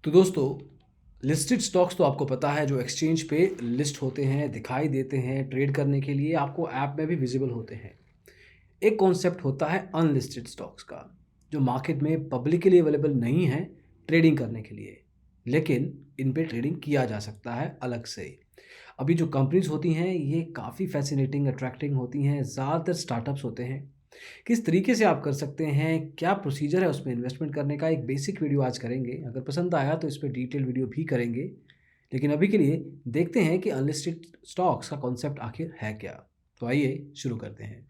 तो दोस्तों, listed stocks तो आपको पता है जो एक्सचेंज पे लिस्ट होते हैं, दिखाई देते हैं, ट्रेड करने के लिए आपको ऐप में भी विजिबल होते हैं। एक कॉन्सेप्ट होता है अनलिस्टेड स्टॉक्स का, जो मार्केट में पब्लिकली अवेलेबल नहीं है ट्रेडिंग करने के लिए, लेकिन इन पे ट्रेडिंग किया जा सकता है अलग से। अभी जो कंपनीज होती हैं ये काफ़ी फैसिनेटिंग, अट्रैक्टिंग होती हैं, ज़्यादातर स्टार्टअप्स होते हैं। किस तरीके से आप कर सकते हैं, क्या प्रोसीजर है उसमें इन्वेस्टमेंट करने का, एक बेसिक वीडियो आज करेंगे। अगर पसंद आया तो इस पे डिटेल वीडियो भी करेंगे। लेकिन अभी के लिए देखते हैं कि अनलिस्टेड स्टॉक्स का कॉन्सेप्ट आखिर है क्या। तो आइए शुरू करते हैं।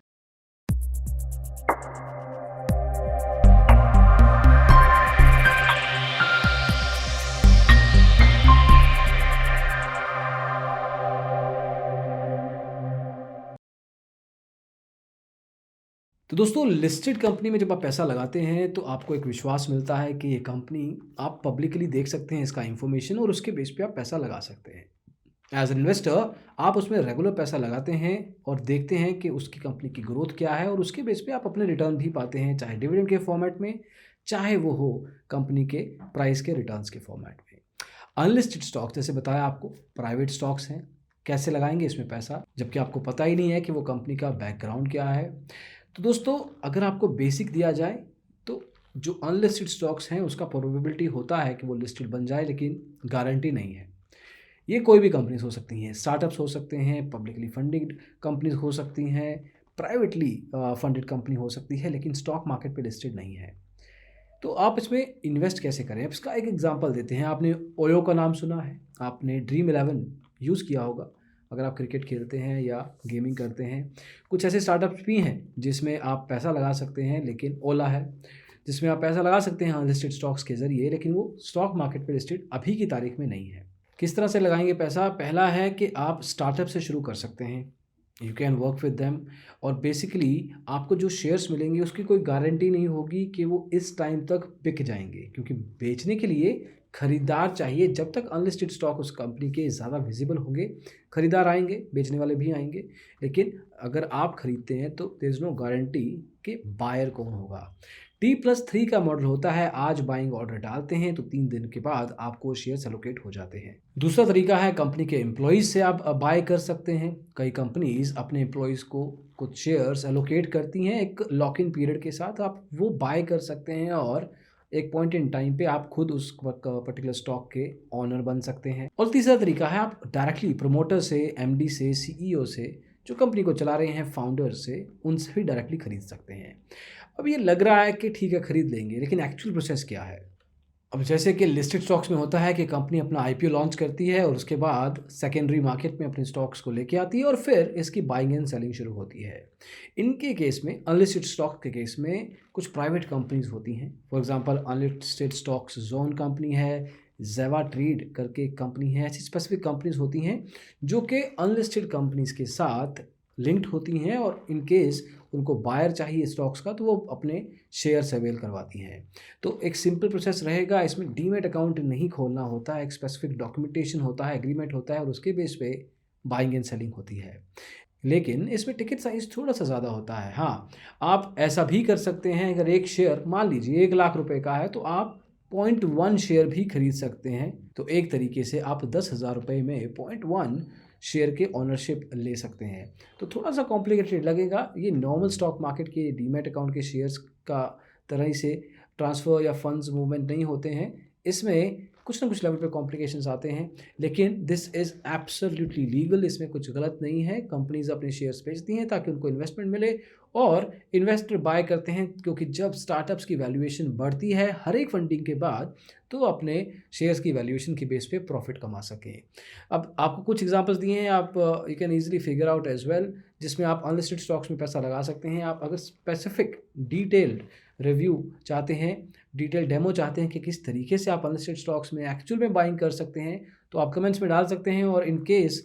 तो दोस्तों, लिस्टेड कंपनी में जब आप पैसा लगाते हैं तो आपको एक विश्वास मिलता है कि ये कंपनी आप पब्लिकली देख सकते हैं इसका इन्फॉर्मेशन, और उसके बेस पे आप पैसा लगा सकते हैं। एज एन इन्वेस्टर आप उसमें रेगुलर पैसा लगाते हैं और देखते हैं कि उसकी कंपनी की ग्रोथ क्या है, और उसके बेस पे आप अपने रिटर्न भी पाते हैं, चाहे डिविडेंड के फॉर्मेट में, चाहे वो हो कंपनी के प्राइस के रिटर्न्स के फॉर्मेट में। अनलिस्टेड स्टॉक जैसे बताया आपको, प्राइवेट स्टॉक्स हैं। कैसे लगाएंगे इसमें पैसा जबकि आपको पता ही नहीं है कि वो कंपनी का बैकग्राउंड क्या है। तो दोस्तों, अगर आपको बेसिक दिया जाए तो जो अनलिस्टेड स्टॉक्स हैं उसका प्रोबेबिलिटी होता है कि वो लिस्टेड बन जाए, लेकिन गारंटी नहीं है। ये कोई भी कंपनीज हो सकती हैं, स्टार्टअप्स हो सकते हैं, पब्लिकली फंडिंग कंपनीज हो सकती हैं, प्राइवेटली फंडेड कंपनी हो सकती है, लेकिन स्टॉक मार्केट पे लिस्टेड नहीं है। तो आप इसमें इन्वेस्ट कैसे करें, अब इसका एक एग्जांपल देते हैं। आपने ओयो का नाम सुना है, आपने ड्रीम 11 यूज़ किया होगा अगर आप क्रिकेट खेलते हैं या गेमिंग करते हैं। कुछ ऐसे स्टार्टअप्स भी हैं जिसमें आप पैसा लगा सकते हैं, लेकिन ओला है जिसमें आप पैसा लगा सकते हैं अनलिस्टेड स्टॉक्स के ज़रिए, लेकिन वो स्टॉक मार्केट पे लिस्टेड अभी की तारीख में नहीं है। किस तरह से लगाएंगे पैसा? पहला है कि आप स्टार्टअप से शुरू कर सकते हैं, you can work with them. और बेसिकली आपको जो शेयर्स मिलेंगे उसकी कोई गारंटी नहीं होगी कि वो इस टाइम तक बिक जाएंगे, क्योंकि बेचने के लिए खरीदार चाहिए। जब तक अनलिस्टेड स्टॉक उस कंपनी के ज़्यादा विजिबल होंगे, खरीदार आएंगे, बेचने वाले भी आएंगे। लेकिन अगर आप खरीदते हैं तो देयर इज़ नो गारंटी कि बायर कौन होगा। T+3 का मॉडल होता है, आज बाइंग ऑर्डर डालते हैं तो 3 दिन के बाद आपको शेयर्स एलोकेट हो जाते हैं। दूसरा तरीका है कंपनी के एम्प्लॉयज़ से आप बाय कर सकते हैं। कई कंपनीज अपने एम्प्लॉयज़ को कुछ शेयर्स एलोकेट करती हैं, एक लॉक इन पीरियड के साथ आप वो बाय कर सकते हैं, और एक पॉइंट इन टाइम पे आप खुद उस पर्टिकुलर स्टॉक के ओनर बन सकते हैं। और तीसरा तरीका है आप डायरेक्टली प्रमोटर से, एमडी से, सीईओ से, जो कंपनी को चला रहे हैं, फाउंडर से, उनसे भी डायरेक्टली खरीद सकते हैं। अब ये लग रहा है कि ठीक है खरीद लेंगे, लेकिन एक्चुअल प्रोसेस क्या है? अब जैसे कि लिस्टेड स्टॉक्स में होता है कि कंपनी अपना आईपीओ लॉन्च करती है और उसके बाद सेकेंडरी मार्केट में अपने स्टॉक्स को लेके आती है, और फिर इसकी बाइंग एंड सेलिंग शुरू होती है। इनके केस में, अनलिस्टेड स्टॉक के केस में, कुछ प्राइवेट कंपनीज होती हैं। For example unlisted stocks zone company है, जेवा ट्रेड करके एक कंपनी है। ऐसी स्पेसिफिक कंपनीज होती हैं जो कि अनलिस्टेड कंपनीज के साथ लिंक्ड होती हैं, और इन केस उनको बायर चाहिए स्टॉक्स का तो वो अपने शेयर अवेल करवाती हैं। तो एक सिंपल प्रोसेस रहेगा, इसमें डीमैट अकाउंट नहीं खोलना होता है, एक स्पेसिफिक डॉक्यूमेंटेशन होता है, एग्रीमेंट होता है, और उसके बेस पे बाइंग एंड सेलिंग होती है। लेकिन इसमें टिकट साइज़ थोड़ा-सा ज़्यादा होता है। हाँ, आप ऐसा भी कर सकते हैं, अगर एक शेयर मान लीजिए 1 लाख रुपए का है तो आप 0.1 शेयर भी खरीद सकते हैं। तो एक तरीके से आप 10,000 रुपए में 0.1 शेयर के ओनरशिप ले सकते हैं। तो थोड़ा-सा कॉम्प्लिकेटेड लगेगा। ये नॉर्मल स्टॉक मार्केट के डीमैट अकाउंट के शेयर्स का तरह ही से ट्रांसफ़र या फंड्स मूवमेंट नहीं होते हैं। इसमें कुछ ना कुछ लेवल पे कॉम्प्लिकेशंस आते हैं, लेकिन दिस इज़ एब्सोल्युटली लीगल। इसमें कुछ गलत नहीं है। कंपनीज़ अपने शेयर्स बेचती हैं ताकि उनको इन्वेस्टमेंट मिले, और इन्वेस्टर बाय करते हैं क्योंकि जब स्टार्टअप्स की वैल्यूएशन बढ़ती है हर एक फंडिंग के बाद, तो अपने शेयर्स की वैल्यूएशन के बेस पे प्रॉफिट कमा सकें। अब आपको कुछ एग्जांपल्स दिए हैं, आप you can easily figure out as well, जिसमें आप अनलिस्टेड स्टॉक्स में पैसा लगा सकते हैं। आप अगर स्पेसिफिक डिटेल्ड रिव्यू चाहते हैं, डिटेल डेमो चाहते हैं कि किस तरीके से आप अनलिस्टेड स्टॉक्स में एक्चुअल में बाइंग कर सकते हैं, तो आप कमेंट्स में डाल सकते हैं। और in case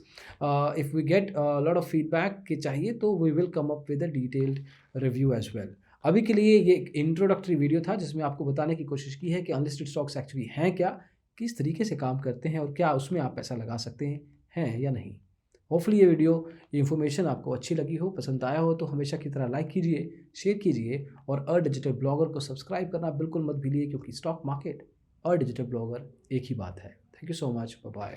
if we get lot of feedback कि चाहिए, तो we will come up with a detailed review as well. अभी के लिए ये एक इंट्रोडक्टरी वीडियो था जिसमें आपको बताने की कोशिश की है कि अनलिस्टेड स्टॉक्स एक्चुअली हैं क्या, किस तरीके से काम करते हैं, और क्या उसमें आप पैसा लगा सकते हैं या नहीं। होपफुली ये इन्फॉर्मेशन आपको अच्छी लगी हो, पसंद आया हो, तो हमेशा की तरह लाइक कीजिए, शेयर कीजिए, और डिजिटल ब्लॉगर को सब्सक्राइब करना बिल्कुल मत भूलिए, क्योंकि स्टॉक मार्केट और डिजिटल ब्लॉगर एक ही बात है। Thank you so much, bye bye.